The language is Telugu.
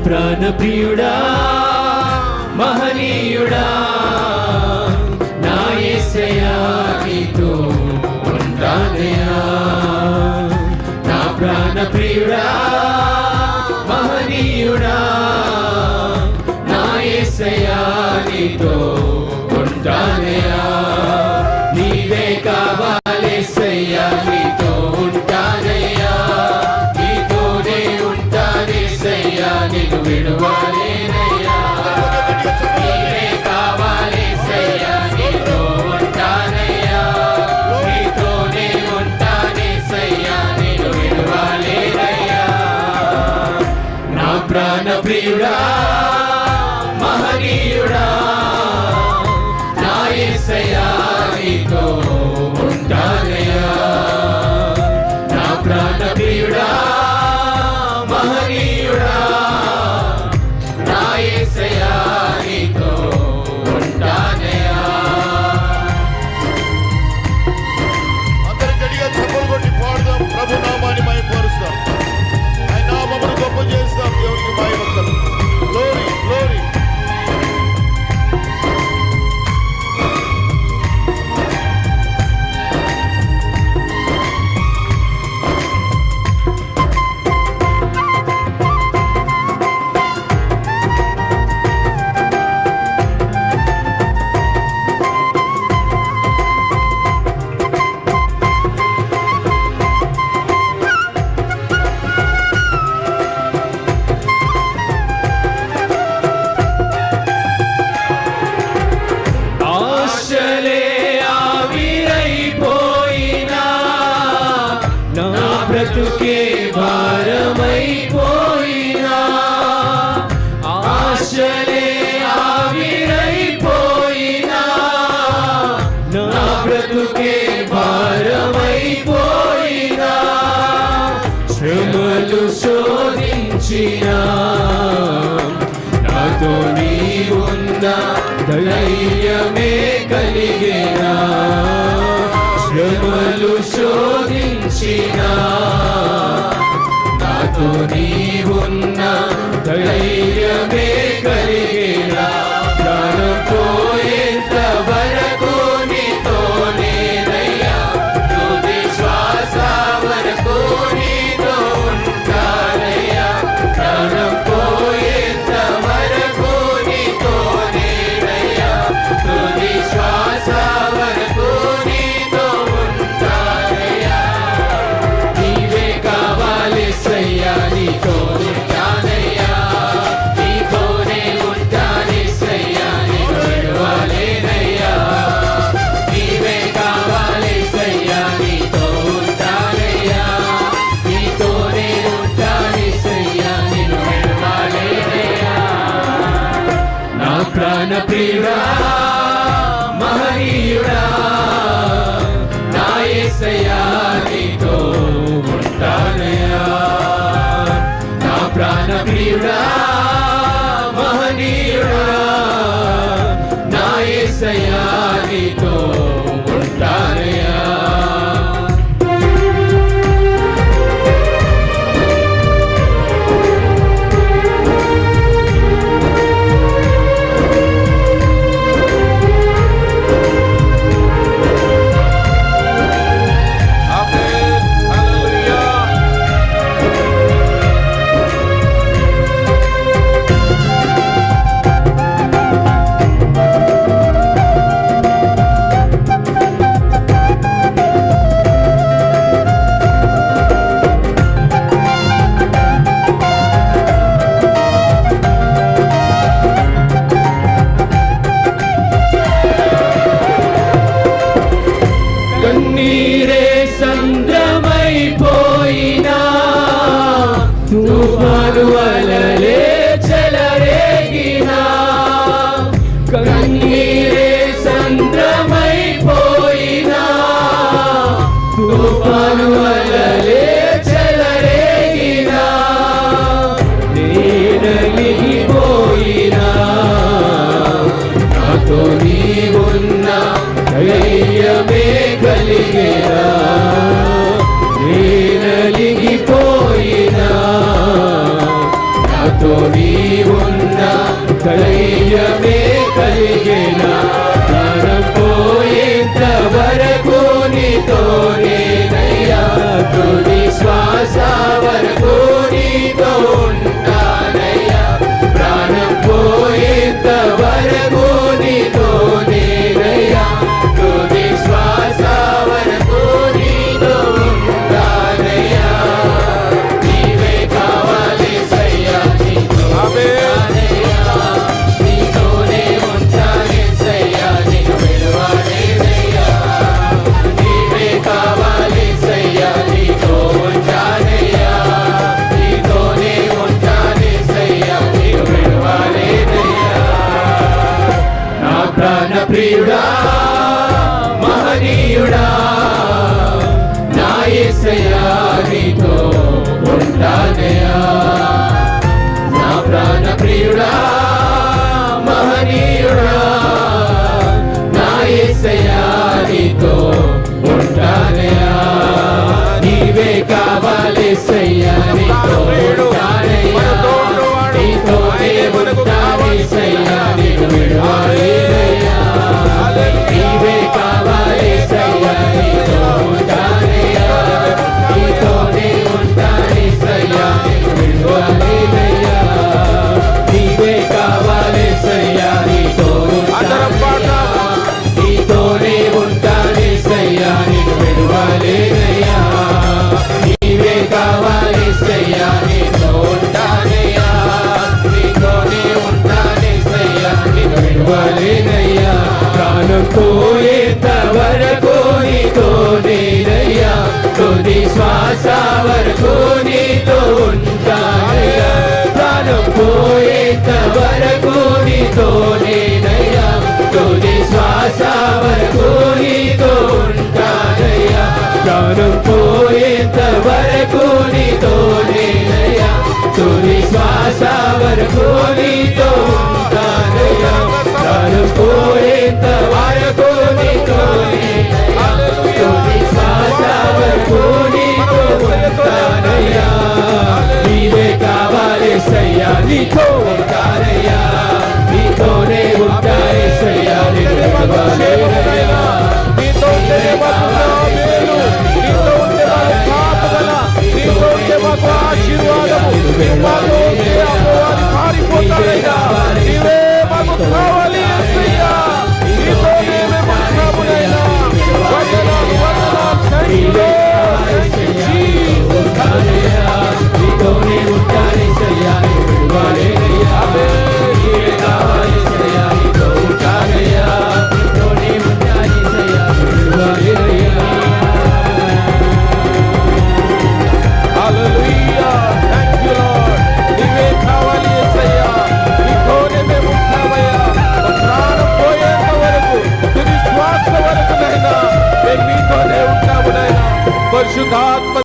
ప్రాణ ప్రియుడా మహనీయుడా నా యేసయ్యా నీతో ఉంటానయ్యా నా ప్రాణ ప్రియుడా మహనీయుడా నా యేసయ్యా నీతో ఉంటానయ్యా నీవే కావాలేసయ్యా నీతో ఉంటానయ్యా నీతోనే ఉంటానేసయ్యా నిన్ను విడువలేనయ్యా నీవే కావాలేసయ్యా నీతో ఉంటానయ్యా నీతోనే ఉంటానేసయ్యా నిన్ను విడువలేనయ్యా నా ప్రాణ ప్రియుడా మహనీయుడా నా యేసయ్యా నీతో ఉంటానయ్యా నా ప్రాణ ప్రియుడా మహనీయుడా నా యేసయ్యా నీతో ఉంటానయ్యా. అందరూ గట్టిగా చప్పలు కొట్టి పాడుదాం, ప్రభు నామాన్ని మహిమపరుస్తాం, ఆయన నామమును గొప్ప చేస్తాం, దేవునికి మహిమ. Glory glory. ఆశలే ఆవిరైపోయినా నా బ్రతుకే భారమైపోయినా ఆశలే ఆవిరైపోయినా నా బ్రతుకే భారమైపోయినా శ్రమలు శోధించినా నాతో నీ ఉన్నా ధైర్యమే కలిగేనా శ్రమలు శోధించినా నాతో నీ ఉన్నా ధైర్యమే కలిగేనా ప్రాణం పోయేంత వరకు నీతోనేనయ్యా తుది శ్వాస వరకు నీతో ఉంటానయ్యా ప్రాణం పోయేంత వరకు నీతోనేనయ్యా తుది శ్వాస వరకు నీతో ఉంటానయ్యా నీవే కావాలేసయ్యా నీతో ఉంటానయ్యా నీతోనే ఉంటానేసయ్యా నిన్ను విడువలేనయ్యా నీవే కావాలేసయ్యా నీతో ఉంటానయ్యా నీతోనే ఉంటానేసయ్యా నిన్ను విడువలేనయ్యా నా ప్రాణ ప్రియుడా మహనీయుడా నా యేసయ్యా నీతో ఉంటానయ్యా నా ప్రాణ ప్రియుడా మహనీయుడా నా యేసయ్యా నీతో ఉంటానయ్యా. ఆమేన్. హల్లెలూయా. కన్నీరే సంద్రమైపోయినా తుఫాను అలలే చెలరేగినా కన్నీరే సంద్రమైపోయినా తుఫాను అలలే చెలరేగినా నేనలిగిపోయినా నాతో నీవున్నా ధైర్యమే కలిగేనా నేనలిగిపోయినా నాతో నీ శ్వాస వరకు నీతో ఉంటానయ్యా ప్రాణం పోయేంత వరకు నీతోనేనయ్యా తుది శ్వాస వరకు నీతో ఉంటానయ్యా ప్రాణం పోయేంత వరకు నీతోనేనయ్యా తుది శ్వాస వరకు నీతో ఉంటానయ్యా ప్రాణం పోయేంత వరకు నీతోనేనయ్యా తుది శ్వాస వరకు నీతో ఉంటానయ్యా నీవే కావాలేసయ్యా నీతో ఉంటానయ్యా నీతోనే ఉంటాయేసయ్యా నీతో కావాలేనయ్యా నీతో ఉంటే మాకు మేలు, నీతో ఉంటే మాకు కాపుదల, నీతో ఉంటే మాకు ఆశీర్వాదము, మాతో ఉంటే అపవాది పారిపోతాడయ్యా. నీవే మాకు కావాలి యేసయ్యా. నీతోనే మేము ఉంటామునైనా. వందనాలు, వందనాలు. Thank you, Lord. Thank you, Jesus. నీతోనే ఉంటానేసయ్యా నీతో కావాలేనయ్యా నీవే కావాలేసయ్యా నీతో ఉంటానయ్యా నీతోనే ఉంటానేసయ్యా నీతో కావాలేనయ్యా Hallelujah. Thank you, Lord. నీవే కావాలి యేసయ్యా. నీతోనే మేము ఉంటామయ్యా. మా ప్రాణం పోయేంత వరకు, తుది శ్వాస వరకు నైనా మేము మీతోనే ఉంటాము నైనా. పరిశుద్ధాత్మ